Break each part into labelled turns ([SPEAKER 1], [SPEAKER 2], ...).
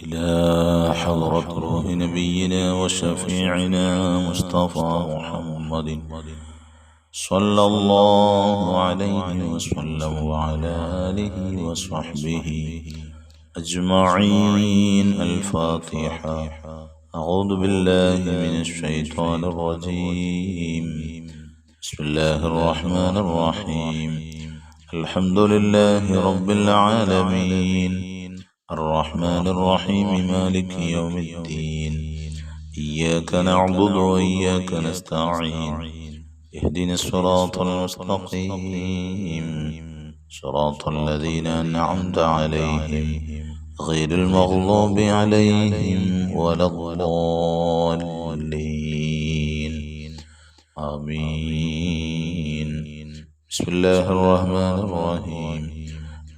[SPEAKER 1] إلى حضرة روح نبينا وشفيعنا مصطفى محمد صلى الله عليه وسلم وعلى آله وصحبه أجمعين. الفاتحة. أعوذ بالله من الشيطان الرجيم. بسم الله الرحمن الرحيم. الحمد لله رب العالمين الرحمن الرحيم مالك يوم الدين. إياك نعبد وإياك نستعين. اهدنا الصراط المستقيم صراط الذين أنعمت عليهم غير المغضوب عليهم ولا الضالين. آمين. بسم الله الرحمن الرحيم.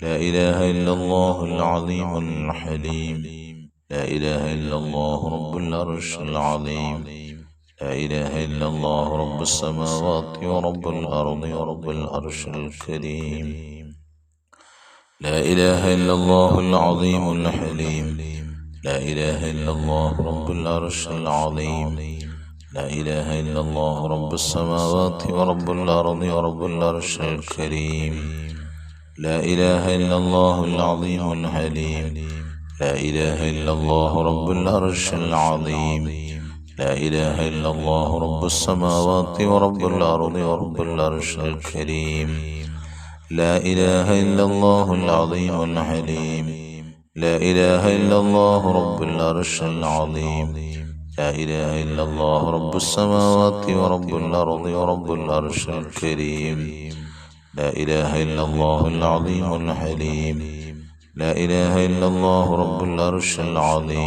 [SPEAKER 1] لا إله إلا الله العظيم الحليم. لا إله إلا الله رب العرش العظيم. لا إله إلا الله رب السماوات ورب الأرض ورب العرش الكريم. لا إله إلا الله العظيم الحليم. لا إله إلا الله رب العرش العظيم. لا إله إلا الله رب السماوات ورب الأرض ورب العرش الكريم. لا إله إلا الله العظيم الحليم. لا إله إلا الله رب العرش العظيم. لا إله إلا الله رب السماوات ورب الأرض ورب العرش الكريم. لا إله إلا الله العظيم الحليم. لا إله إلا الله رب العرش العظيم. لا إله إلا الله رب السماوات ورب الأرض ورب العرش الكريم. لا إله إلا الله العظيم الحليم. لا إله إلا الله رب العرش العظيم.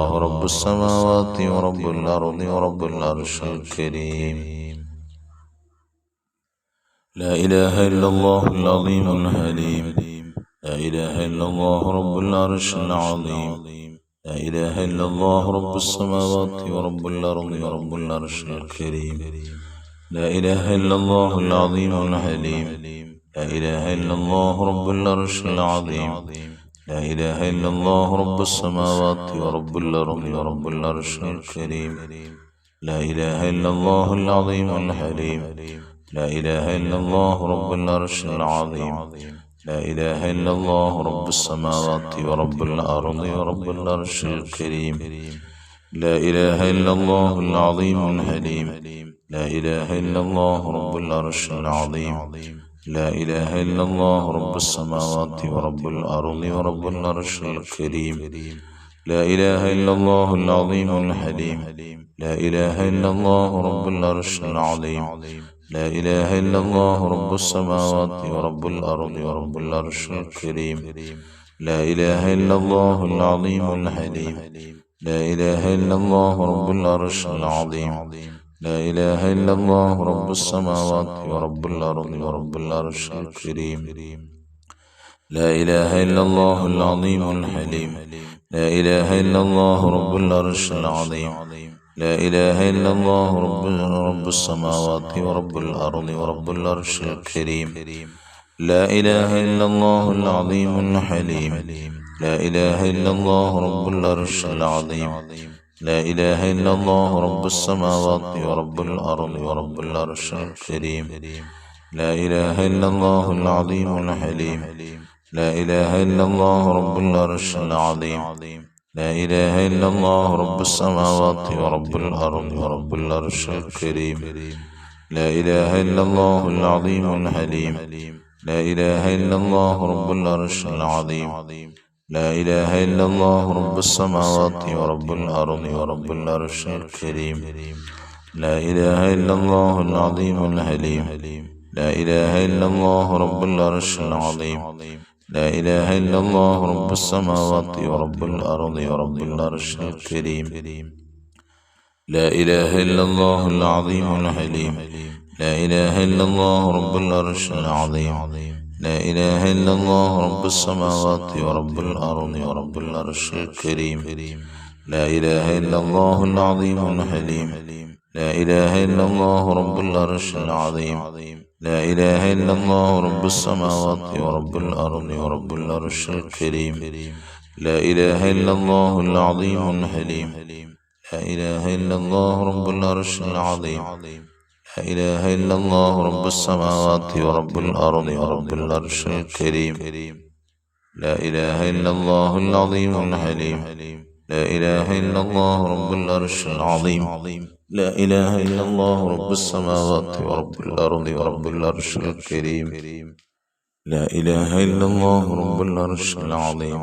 [SPEAKER 1] لا إله إلا الله رب السماوات ورب الأرض ورب العرش الكريم. لا إله إلا الله العظيم الحليم. لا إله إلا الله رب العرش العظيم. لا إله إلا الله رب السماوات ورب الأرض ورب العرش الكريم. لا إله إلا الله العظيم الحليم. لا إله إلا الله رب العرش العظيم. لا إله إلا الله رب السماوات ورب الأرض ورب العرش الكريم. لا إله إلا الله العظيم الحليم. لا إله إلا الله رب العرش العظيم. لا إله إلا الله رب السماوات ورب الأرض ورب العرش الكريم. لا إله إلا الله العظيم الحليم. لا إله إلا الله رب العرش العظيم. لا إله إلا الله رب السماوات ورب الأرض ورب العرش الكريم. لا إله إلا الله العظيم الحليم. لا إله إلا الله رب العرش العظيم. لا إله إلا الله رب السماوات ورب الأرض ورب العرش الكريم. لا إله إلا الله العظيم الحليم. لا إله إلا الله رب العرش العظيم. لا إله إلا الله رب السماوات ورب الأرض ورب العرش الكريم. لا إله إلا الله العظيم الحليم. لا إله إلا الله رب العرش العظيم. لا إله إلا الله رب السماوات ورب الأرض ورب العرش الكريم. لا إله إلا الله العظيم الحليم. لا إله إلا الله رب العرش العظيم. لا إله إلا الله رب السماوات ورب الأرض ورب العرش الكريم. لا إله إلا الله العظيم الحليم. لا إله إلا الله رب العرش العظيم. لا إله إلا الله رب السماوات ورب الأرض ورب العرش الكريم. لا إله إلا الله العظيم الحليم. لا إله إلا الله رب العرش العظيم. لا إله إلا الله رب السماوات ورب الأرض ورب العرش الكريم. لا إله إلا الله العظيم الحليم. لا إله إلا الله رب العرش العظيم. لا إله إلا الله رب السماوات ورب الأرض ورب العرش الكريم. لا إله إلا الله العظيم الحليم. لا إله إلا الله رب العرش العظيم. لا إله إلا الله رب السماوات ورب الأرض ورب العرش الكريم. لا إله إلا الله العظيم الحليم. لا إله إلا الله رب العرش العظيم. لا إله إلا الله رب السماوات ورب الأرض ورب العرش الكريم. لا إله إلا الله العظيم الحليم لا إله إلا الله رب العرش العظيم لا إله إلا الله رب السماوات ورب الأرض ورب العرش الكريم لا إله إلا الله العظيم الحليم لا إله إلا الله رب العرش العظيم لا إله إلا الله رب السماوات ورب الأرض ورب العرش الكريم لا إله إلا الله رب العرش العظيم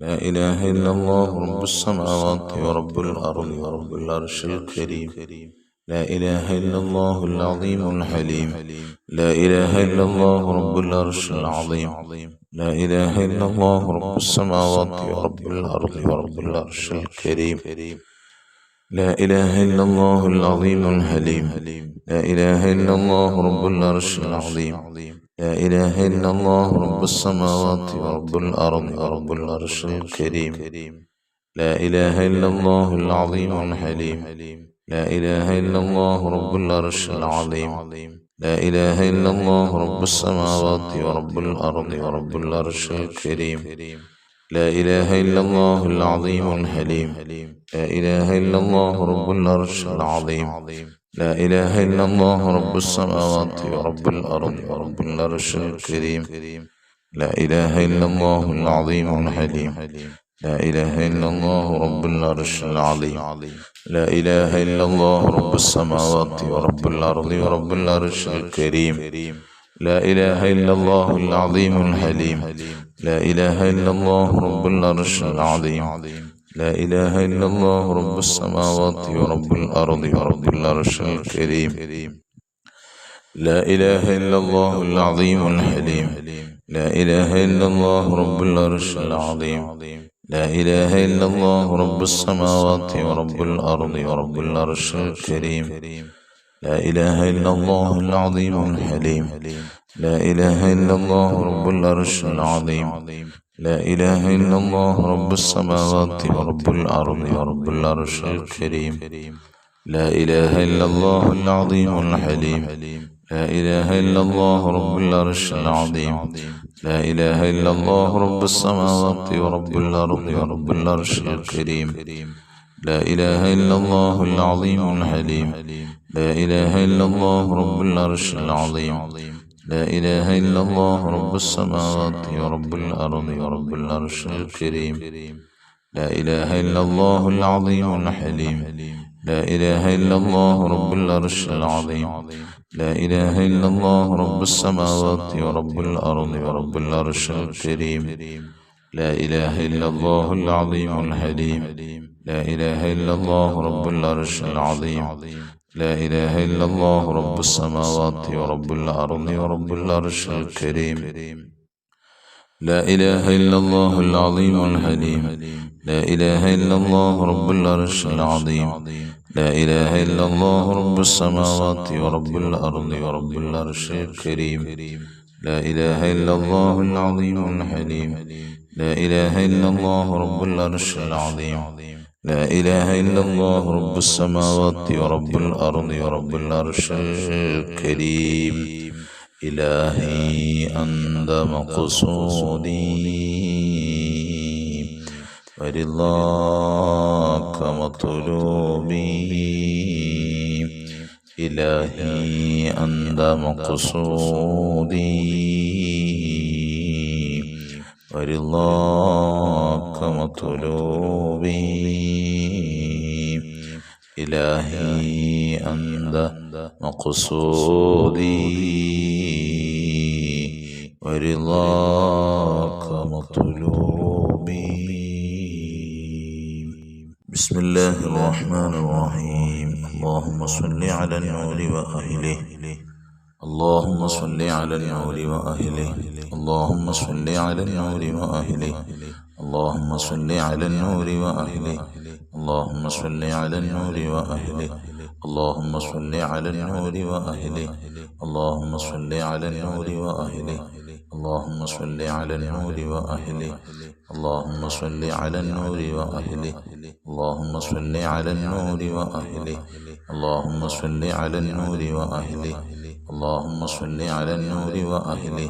[SPEAKER 1] لا إله إلا الله رب السماوات ورب الأرض ورب العرش الكريم لا إله إلا الله العظيم الحليم لا إله إلا الله رب العرش العظيم لا إله إلا الله رب السماوات ورب الأرض ورب العرش الكريم لا إله إلا الله العظيم الحليم لا إله إلا الله رب العرش العظيم لا إله إلا الله رب السماوات ورب الأرض ورب العرش الكريم لا إله إلا الله العظيم الحليم لا إله إلا الله رب العرش العظيم لا إله إلا الله رب السماوات ورب الأرض ورب العرش الكريم لا إله إلا الله العظيم الحليم لا إله إلا الله رب العرش العظيم لا إله إلا الله رب السماوات ورب الأرض ورب العرش الكريم لا إله إلا الله العظيم الحليم لا إله إلا الله رب العرش العظيم لا إله إلا الله رب السماوات ورب الأرض ورب العرش الكريم لا إله إلا الله العظيم الحليم لا إله إلا الله رب العرش العظيم لا إله إلا الله رب السماوات ورب الأرض ورب العرش الكريم لا إله إلا الله العظيم الحليم لا إله إلا الله رب العرش العظيم لا إله إلا الله رب السماوات ورب الأرض ورب العرش الكريم لا إله إلا الله العظيم الحليم لا إله إلا الله رب العرش العظيم لا إله إلا الله رب السماوات ورب الأرض ورب العرش الكريم لا إله إلا الله العظيم الحليم لا إله إلا الله رب العرش العظيم لا إله إلا الله رب السماوات ورب الأرض ورب العرش الكريم لا إله إلا الله العظيم الحليم لا إله إلا الله رب العرش العظيم لا إله إلا الله رب السماوات ورب الأرض ورب العرش الكريم لا إله إلا الله العظيم الحليم لا إله إلا الله رب العرش العظيم لا إله إلا الله رب السماوات ورب الأرض ورب العرش الكريم لا إله إلا الله العظيم الحليم لا إله إلا الله رب العرش العظيم لا إله إلا الله رب السماوات ورب الأرض ورب العرش الكريم لا إله إلا الله العظيم الحليم لا إله إلا الله رب العرش العظيم لا إله إلا الله رب السماوات ورب الأرض ورب العرش الكريم لا إله إلا الله العظيم الحليم لا إله إلا الله رب العرش العظيم لا إله إلا الله رب السماوات ورب الأرض ورب العرش الكريم إلهي أنت مقصودي ورضاك مطلوبي إلهي أنت مقصودي ورضاك مطلوبي إلهي أنت مقصودي ورضاك مطلوبي بسم الله الرحمن الرحيم اللهم صل على النور وأهله اللهم صل على النور وأهله اللهم صل على النور وأهله اللهم صل على النور وأهله اللهم صل على النور وأهله اللهم صل على النور وأهله اللهم صل على النور وأهله اللهم صل على النور وأهله اللهم صل على النور وأهله اللهم صل على النور وأهله اللهم صل على النور وأهله اللهم صل على النور وأهله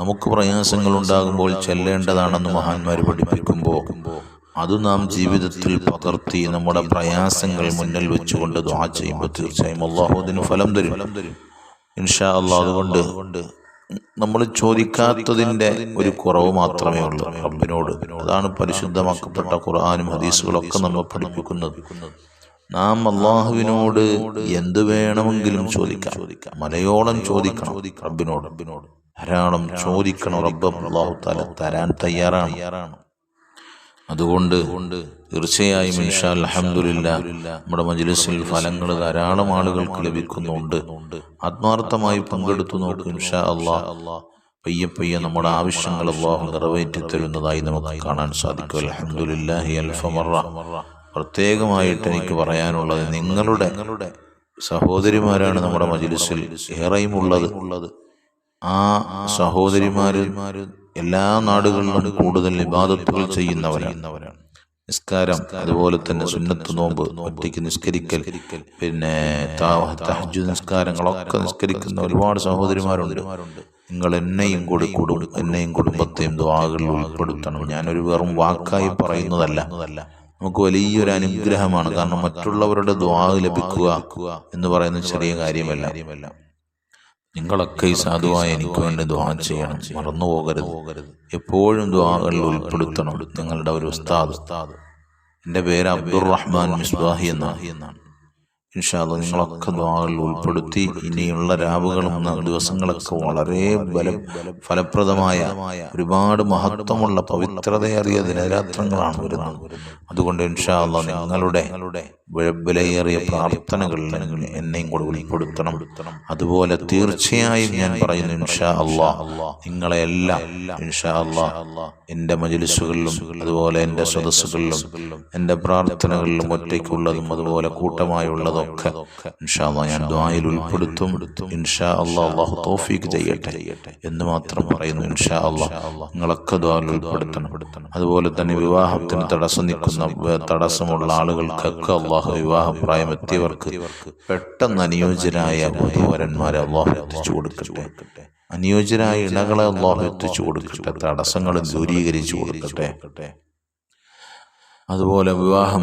[SPEAKER 1] നമുക്ക് പ്രയാസങ്ങൾ ഉണ്ടാകുമ്പോൾ ചെല്ലേണ്ടതാണെന്ന് മഹാന്മാർ പഠിപ്പിക്കുമ്പോൾ അത് നാം ജീവിതത്തിൽ പകർത്തി നമ്മുടെ പ്രയാസങ്ങൾ മുന്നിൽ വെച്ചുകൊണ്ട് ദുആ ചെയ്യുമ്പോൾ തീർച്ചയായും അല്ലാഹു അതിന് ഫലം തരും ഇൻഷാ അല്ലാഹ്. അതുകൊണ്ട് നമ്മൾ ചോദിക്കാത്തതിൻ്റെ ഒരു കുറവ് മാത്രമേ ഉള്ളൂ റബ്ബിനോട്. അതാണ് പരിശുദ്ധമാക്കപ്പെട്ട ഖുർആനും ഹദീസുകളൊക്കെ നമ്മൾ പഠിപ്പിക്കുന്നത്. നാം അള്ളാഹുവിനോട് എന്ത് വേണമെങ്കിലും ചോദിക്കാം, മലയോളം ചോദിക്കണം റബ്ബിനോട്. ധാരാളം ചോദിക്കണം. റബ്ബ് അല്ലാഹു തആല തരാൻ തയ്യാറാണ്. അതുകൊണ്ട് തീർച്ചയായും ഇൻഷാ അൽഹംദുലില്ലാഹ് നമ്മുടെ മജ്ലിസിൽ ഫലങ്ങൾ ധാരാളം ആളുകൾക്ക് ലഭിക്കുന്നുണ്ട്. ആത്മാർത്ഥമായി പങ്കെടുത്തു നോക്കും. ഇൻഷാ അല്ലാഹ് പയ്യെ നമ്മുടെ ആവശ്യങ്ങൾ അല്ലാഹു നിറവേറ്റി തരുന്നതായി നമുക്ക് കാണാൻ സാധിക്കും. അൽഹംദുലില്ലാഹി അൽഫ മറ. പ്രത്യേകമായിട്ട് എനിക്ക് പറയാനുള്ളത്, നിങ്ങളുടെ സഹോദരിമാരാണ് നമ്മുടെ മജ്ലിസിൽ ഏറെയും ഉള്ളത്. ആ സഹോദരിമാര് എല്ലാ നാടുകളിലും കൂടുതൽ ഇബാദത്തുകൾ ചെയ്യുന്നവരാണ്. നിസ്കാരം, അതുപോലെ തന്നെ സുന്നത്ത് നോമ്പ്, ഒറ്റയ്ക്ക് നിസ്കരിക്കൽ, പിന്നെ തഹജ്ജുദ് നിസ്കാരങ്ങളൊക്കെ നിസ്കരിക്കുന്ന ഒരുപാട് സഹോദരിമാരുണ്ട്. നിങ്ങൾ എന്നെയും കുടുംബത്തെയും ദുആകളിൽ ഉൾപ്പെടുത്തണം. ഞാനൊരു വെറും വാക്കായി പറയുന്നതല്ല, നമുക്ക് വലിയൊരു അനുഗ്രഹമാണ്. കാരണം മറ്റുള്ളവരുടെ ദുആ ലഭിക്കുക എന്ന് പറയുന്നത് ചെറിയ കാര്യമല്ല. നിങ്ങളൊക്കെ ഈ സാധുവായി എനിക്ക് വേണ്ടി ദുആ ചെയ്യണം, മറന്നു പോകരുത്. എപ്പോഴും ദുആകളിൽ ഉൾപ്പെടുത്തണം. നിങ്ങളുടെ ഒരു ഉസ്താദ്, എൻ്റെ പേര് അബ്ദുറഹ്മാൻ മിസ്ബാഹി എന്നാണ്. ഇൻഷാ അല്ലാഹ് നിങ്ങളൊക്കെ ദുആകളിൽ ഉൾപ്പെടുത്തി ഇനിയുള്ള രാവുകളും ദിവസങ്ങളൊക്കെ വളരെ ഫലപ്രദമായ ഒരുപാട് മഹത്വമുള്ള പവിത്രതയേറിയ ദിനരാത്രങ്ങളാണ് വരുന്നത്. അതുകൊണ്ട് ഇൻഷാ അല്ലാഹ് നിങ്ങളുടെ വിലയേറിയ പ്രാർത്ഥനകളിൽ എന്നെയും കൂടെ ഉൾപ്പെടുത്തണം. അതുപോലെ തീർച്ചയായും ഞാൻ പറയുന്നു ഇൻഷാ അല്ലാഹ് നിങ്ങളെല്ലാം ഇൻഷാ അല്ലാഹ് എൻ്റെ മജ്ലിസുകളിലും അതുപോലെ എൻ്റെ സദസ്സുകളിലും എൻ്റെ പ്രാർത്ഥനകളിലും ഒറ്റയ്ക്കുള്ളതും അതുപോലെ കൂട്ടമായുള്ളതും ഒക്കെ ഇൻഷാ അല്ലാഹ് ഞാൻ ദുആയിൽ ഉൾപ്പെടുത്തും. ഇൻഷാ അല്ലാഹ് അല്ലാഹു തൗഫീഖ് ചെയ്യട്ടെ എന്ന് മാത്രം പറയുന്നു. ഇൻഷാ അല്ലാഹ് നിങ്ങളൊക്കെ ദുആയിൽ ഉൾപ്പെടുത്തണം. അതുപോലെ തന്നെ വിവാഹത്തിന് തടസ്സമുള്ള ആളുകൾക്കൊക്കെ അല്ലാഹു വിവാഹപ്രായം എത്തിയവർക്ക് പെട്ടെന്ന് അനുയോജ്യരായ വധൂവരന്മാരെ അല്ലാഹു എത്തിച്ചു കൊടുക്കട്ടെ. അനുയോജ്യരായ ഇണകളെ അല്ലാഹു എത്തിച്ചു കൊടുക്കട്ടെ. തടസ്സങ്ങൾ ദൂരീകരിച്ചു കൊടുക്കട്ടെ. അതുപോലെ വിവാഹം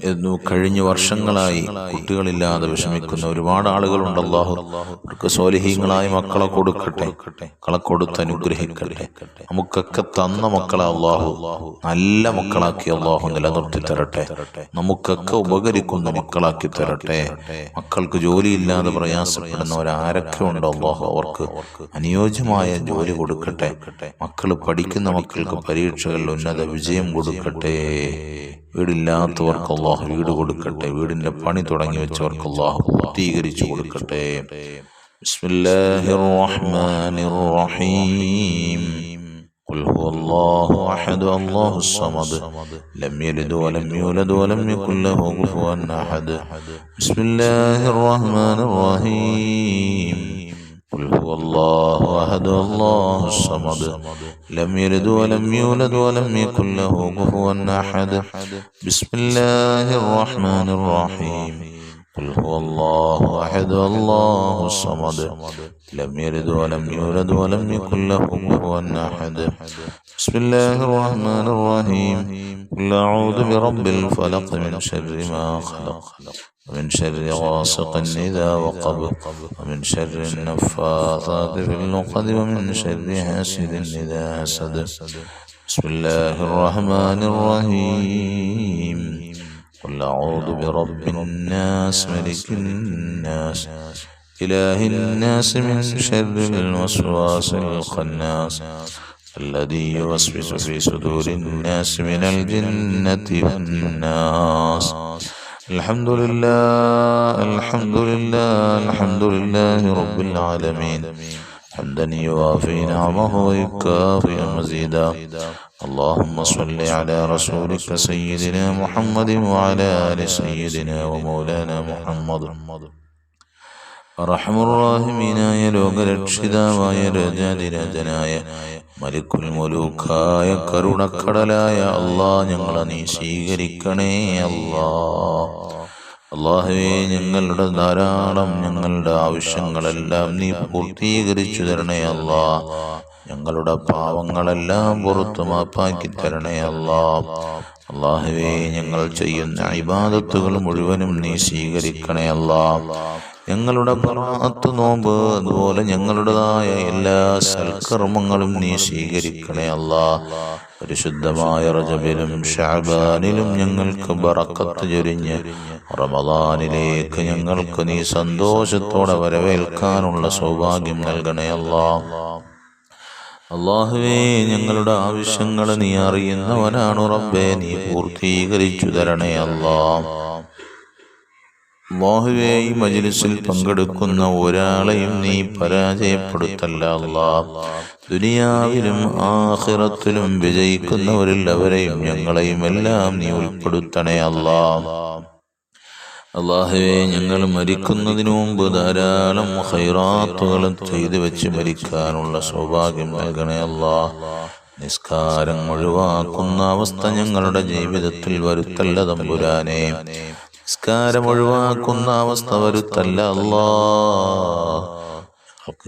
[SPEAKER 1] എന്നു കഴിഞ്ഞ വർഷങ്ങളായി കുട്ടികളില്ലാതെ വിഷമിക്കുന്ന ഒരുപാട് ആളുകളുണ്ട്. അല്ലാഹു അവർക്ക് സ്വാലിഹീങ്ങളായ മക്കളെ കൊടുക്കട്ടെ, മക്കളെ കൊടുത്ത് അനുഗ്രഹിക്കട്ടെ. നമുക്കൊക്കെ തന്ന മക്കളെ അല്ലാഹു നല്ല മക്കളാക്കി അല്ലാഹു നിലനിർത്തി തരട്ടെ. നമുക്കൊക്കെ ഉപകരിക്കുന്ന മക്കളാക്കി തരട്ടെ. മക്കൾക്ക് ജോലിയില്ലാതെ പ്രയാസപ്പെടുന്നവരാരൊക്കെ ഉണ്ടോ അല്ലാഹു അവർക്ക് അനുയോജ്യമായ ജോലി കൊടുക്കട്ടെ. മക്കൾ പഠിക്കുന്ന മക്കൾക്ക് പരീക്ഷകളിൽ ഉന്നത വിജയം കൊടുക്കട്ടെ. വീടില്ലാത്തവർക്ക് അല്ലാഹു വീട് കൊടുക്കട്ടെ. വീടിന്റെ പണി തുടങ്ങി വെച്ചവർക്ക് അല്ലാഹു പൂർത്തീകരിച്ചു കൊടുക്കട്ടെ. ബിസ്മില്ലാഹിർ റഹ്മാനിർ റഹീം. ഖുൽ ഹുവല്ലാഹു അഹദ് അല്ലാഹുസ് സമദ് ലം യലിദ് വലം യൂലദ് വലം യകുൽ ലഹു കുഫുവൻ അഹദ്. ബിസ്മില്ലാഹിർ റഹ്മാനിർ റഹീം. قل هو الله أحد الله الصمد لم يلد ولم يولد ولم يكن له كفوا أحد. بسم الله الرحمن الرحيم. قل هو الله أحد الله الصمد لم يلد ولم يولد ولم يكن له كفوا أحد. بسم الله الرحمن الرحيم. قل أعوذ برب الفلق من شر ما خلق ومن شر غاسق إذا وقب ومن شر النفاثات في العقد ومن شر حاسد إذا حسد. بسم الله الرحمن الرحيم. قل أعوذ برب الناس ملك الناس إله الناس من شر الوسواس الخناس الذي يوسوس في صدور الناس من الجنة والناس. الحمد لله الحمد لله الحمد لله رب العالمين حمدا يوافي نعمه ويكافئ مزيدا. اللهم صل على رسولك سيدنا محمد وعلى آل سيدنا ومولانا محمد. അർഹമുർറാഹിമീനായ ലോകരക്ഷിതാവായ രാജാതിരാജനായ മലിക്കുൽ മുലൂക്കായ കരുണക്കടലായ അല്ലാഹ് ഞങ്ങളെ നീ സ്വീകരിക്കണേ അല്ലാഹ്. അല്ലാഹുവേ ഞങ്ങളുടെ ഞങ്ങളുടെ ആവശ്യങ്ങളെല്ലാം നീ പൂർത്തീകരിച്ചു തരണേ അല്ലാഹ്. ഞങ്ങളുടെ പാവങ്ങളെല്ലാം പുറത്തു മാപ്പാക്കി തരണേ അല്ലാ. അല്ലാഹുവേ, ഞങ്ങൾ ചെയ്യുന്ന ഇബാദത്തുകൾ മുഴുവനും നീ സ്വീകരിക്കണേ അല്ലാ. ഞങ്ങളുടെ ബറാഅത്ത് നോമ്പ് അതുപോലെ ഞങ്ങളുടേതായ എല്ലാ സൽക്കർമ്മങ്ങളും നീ സ്വീകരിക്കണേ അല്ലാ. പരിശുദ്ധമായ റജബിലും ശഅബാനിലും ഞങ്ങൾക്ക് ബറക്കത്ത് ചൊരിഞ്ഞ് റമദാനിലേക്ക് ഞങ്ങൾക്ക് നീ സന്തോഷത്തോടെ വരവേൽക്കാനുള്ള സൗഭാഗ്യം നൽകണേ അല്ലാ. അല്ലാഹുവേ, ഞങ്ങളുടെ ആവശ്യങ്ങൾ നീ അറിയുന്നവനാണ് റബ്ബേ, നീ പൂർത്തീകരിച്ചു തരണേ അല്ലാ. അല്ലാഹുവേ, ഈ മജ്ലിസിൽ പങ്കെടുക്കുന്ന ഒരാളെയും നീ പരാജയപ്പെടുത്തല്ല അല്ലാ. ദുനിയാവിലും ആഖിറത്തിലും വിജയിക്കുന്നവരിൽ അവരെയും ഞങ്ങളെയും എല്ലാം നീ ഉൾപ്പെടുത്തണേ അല്ലാ. അല്ലാഹുവേ, ഞങ്ങൾ മരിക്കുന്നതിനു മുമ്പ് ധാരാളം ഖൈറാത്തുകൾ ചെയ്തു വെച്ച് മരിക്കാനുള്ള സൗഭാഗ്യം നൽകണേ അല്ലാ. നിസ്കാരം ഒഴിവാക്കുന്ന അവസ്ഥ ഞങ്ങളുടെ ജീവിതത്തിൽ വരുത്തല്ല തമ്പുരാനെ. നിസ്കാരം ഒഴിവാക്കുന്ന അവസ്ഥ വരുത്തല്ല അല്ലാ.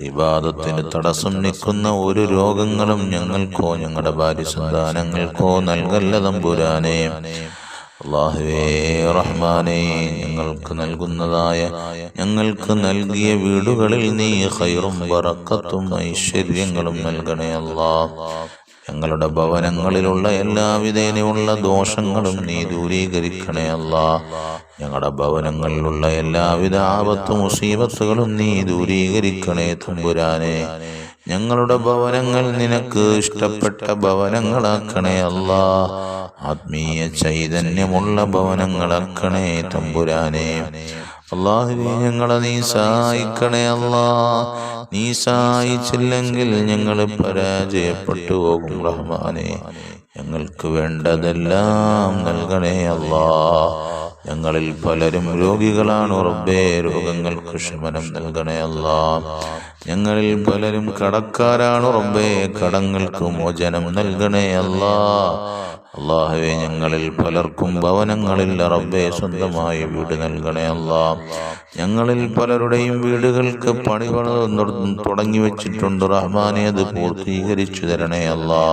[SPEAKER 1] ഇബാദത്തിന് തടസ്സം നിൽക്കുന്ന ഒരു രോഗങ്ങളും ഞങ്ങൾക്കോ ഞങ്ങളുടെ ഭാര്യ സന്താനങ്ങൾക്കോ നൽകല്ല തമ്പുരാനെ. അല്ലാഹുവേ റഹ്മാനേ, ഞങ്ങൾക്ക് നൽകിയ വീടുകളിൽ നീ ഖൈറും ബറക്കത്തും ഐശ്വര്യങ്ങളും നൽകണേ അല്ലാ. ഞങ്ങളുടെ ഭവനങ്ങളിലുള്ള എല്ലാവിധേനയുള്ള ദോഷങ്ങളും നീ ദൂരീകരിക്കണേ അല്ലാ. ഞങ്ങളുടെ ഭവനങ്ങളിലുള്ള എല്ലാവിധ ആപത്ത് മുസീബത്തുകളും നീ ദൂരീകരിക്കണേ തമ്പുരാനെ. ഞങ്ങളുടെ ഭവനങ്ങൾ നിനക്ക് ഇഷ്ടപ്പെട്ട ഭവനങ്ങളാക്കണേ അല്ലാ. ആത്മീയ ചൈതന്യമുള്ള ഭവനങ്ങളാക്കണേ തമ്പുരാനെ. അല്ലാഹുവേ, ഞങ്ങളെ നീ സഹായിക്കണേ അല്ലാ. നീ സഹായിച്ചില്ലെങ്കിൽ ഞങ്ങൾ പരാജയപ്പെട്ടു പോകും റഹ്മാനെ. ഞങ്ങൾക്ക് വേണ്ടതെല്ലാം നൽകണേ അല്ലാ. ഞങ്ങളിൽ പലരും രോഗികളാണ് റബ്ബേ, രോഗങ്ങൾക്ക് ശമനം നൽകണേ അല്ലാ. ഞങ്ങളിൽ പലരും കടക്കാരാണ് റബ്ബേ, കടങ്ങൾക്ക് മോചനം നൽകണേ അല്ലാ. അല്ലാഹുവേ, ഞങ്ങളിൽ പലർക്കും ഭവനങ്ങളില്ല റബ്ബേ, സ്വന്തമായി വീട് നൽകണേ അല്ലാ. ഞങ്ങളിൽ പലരുടെയും വീടുകൾക്ക് പണി തുടങ്ങി വെച്ചിട്ടുണ്ട് റഹ്മാനെ, അത് പൂർത്തീകരിച്ചു തരണേ അല്ലാ.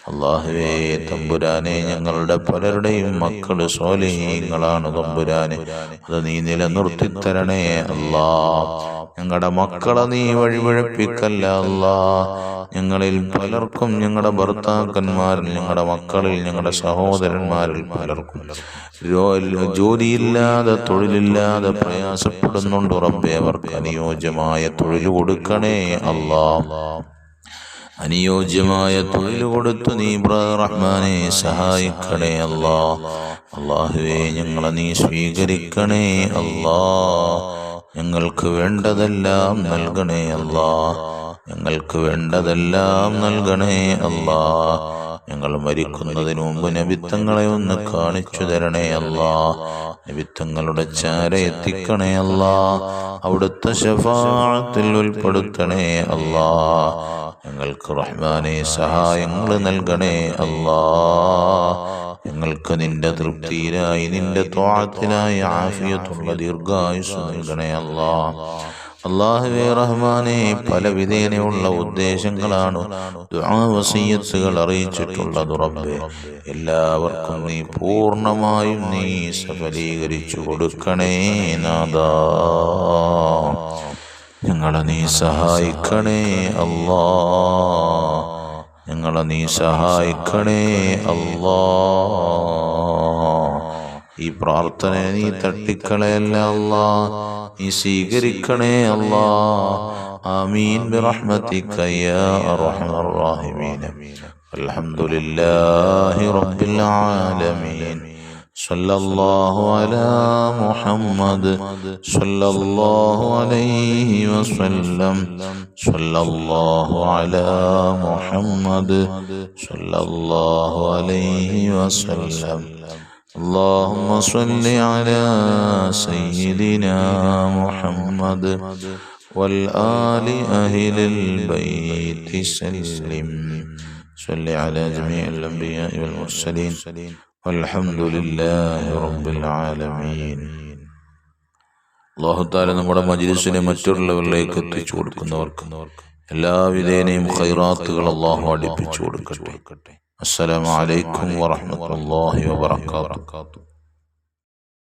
[SPEAKER 1] അല്ലാഹുവേ തമ്പുരാനെ, ഞങ്ങളുടെ പലരുടെയും മക്കള് സ്വാലിഹീങ്ങളാണ് തമ്പുരാനെ, അത് നീ നിലനിർത്തി തരണേ അല്ലാ. ഞങ്ങളുടെ മക്കളെ നീ വഴിപഴപ്പിക്കല്ല അല്ലാ. ഞങ്ങളിൽ പലർക്കും ഞങ്ങളുടെ ഭർത്താക്കന്മാരിൽ, ഞങ്ങളുടെ മക്കളിൽ, ഞങ്ങളുടെ സഹോദരന്മാരിൽ പലർക്കും ജോലിയില്ലാതെ തൊഴിലില്ലാതെ പ്രയാസപ്പെടുന്നുണ്ട് റബ്ബേ. അവർക്ക് അനുയോജ്യമായ തൊഴിൽ കൊടുക്കണേ അല്ലാ. അനുയോജ്യമായ തൊഴിൽ കൊടുത്തു നീ റഹ്മാനെ സഹായിക്കണേ അല്ലാ. അല്ലാഹുവേ, ഞങ്ങളെ നീ സ്വീകരിക്കണേ അല്ലാ. ഞങ്ങൾക്ക് വേണ്ടതെല്ലാം നൽകണേ അല്ലാ. ഞങ്ങൾക്ക് വേണ്ടതെല്ലാം നൽകണേ അല്ലാ. ഞങ്ങൾ മരിക്കുന്നതിന് മുമ്പ് നബിത്തങ്ങളെ ഒന്ന് കാണിച്ചു തരണേ അല്ലാ. നബിത്തങ്ങളുടെ ചാര എത്തിക്കണേ അല്ലാ. അവിടുത്തെ ശഫാഅത്തിൽ ഉൾപ്പെടുത്തണേ അല്ലാ. ഞങ്ങൾക്ക് റഹ്മാനെ സഹായങ്ങൾ നൽകണേ അല്ലാ. ഞങ്ങൾക്ക് നിന്റെ തൃപ്തിയിലായി, നിന്റെ ത്വാഅത്തിലായി ആഫിയത്തുള്ള ദീർഘായുസ് നൽകണേ അല്ലാ. അല്ലാഹുവേ റഹ്മാനെ, പല വിധേനയുള്ള ഉദ്ദേശങ്ങളാണ് ദുആ വസിയ്യത്തുകൾ അറിയിച്ചിട്ടുള്ളത് റബ്ബേ. എല്ലാവർക്കും നീ പൂർണ്ണമായും നീ സഫലീകരിച്ചു കൊടുക്കണേ നാഥാ. ഞങ്ങളെ നീ സഹായിക്കണേ അല്ലാ. ഞങ്ങളെ നീ സഹായിക്കണേ അല്ലാ. ഈ പ്രാർത്ഥന നീ തട്ടിക്കളയല്ല അല്ലാ, നീ സ്വീകരിക്കണേ അല്ലാ. ആമീൻ ബിറഹ്മതിക യാ അർഹമർ റഹീമീൻ. അൽഹംദുലില്ലാഹി റബ്ബിൽ ആലമീൻ. സല്ലല്ലാഹു അലാ മുഹമ്മദ് സല്ലല്ലാഹു അലൈഹി വസല്ലം. സല്ലല്ലാഹു അലാ മുഹമ്മദ് സല്ലല്ലാഹു അലൈഹി വസല്ലം. اللهم صل على سيدنا محمد والآل أهل البيت سلم. صل على جميع الأنبياء والمرسلين والحمد لله رب العالمين. അല്ലാഹു തആല നമ്മുടെ മജ്‌ലിസിനെ മറ്റുള്ളവരിലേക്ക് എത്തിച്ചു കൊടുക്കുന്നവർക്ക് എല്ലാവിധേനയും ഖൈറാത്തുകൾ അല്ലാഹു അടുപ്പിച്ചു കൊടുക്കട്ടെ. അസ്സലാമു അലൈക്കും വറഹ്മത്തുള്ളാഹി വബറകാതുഹു.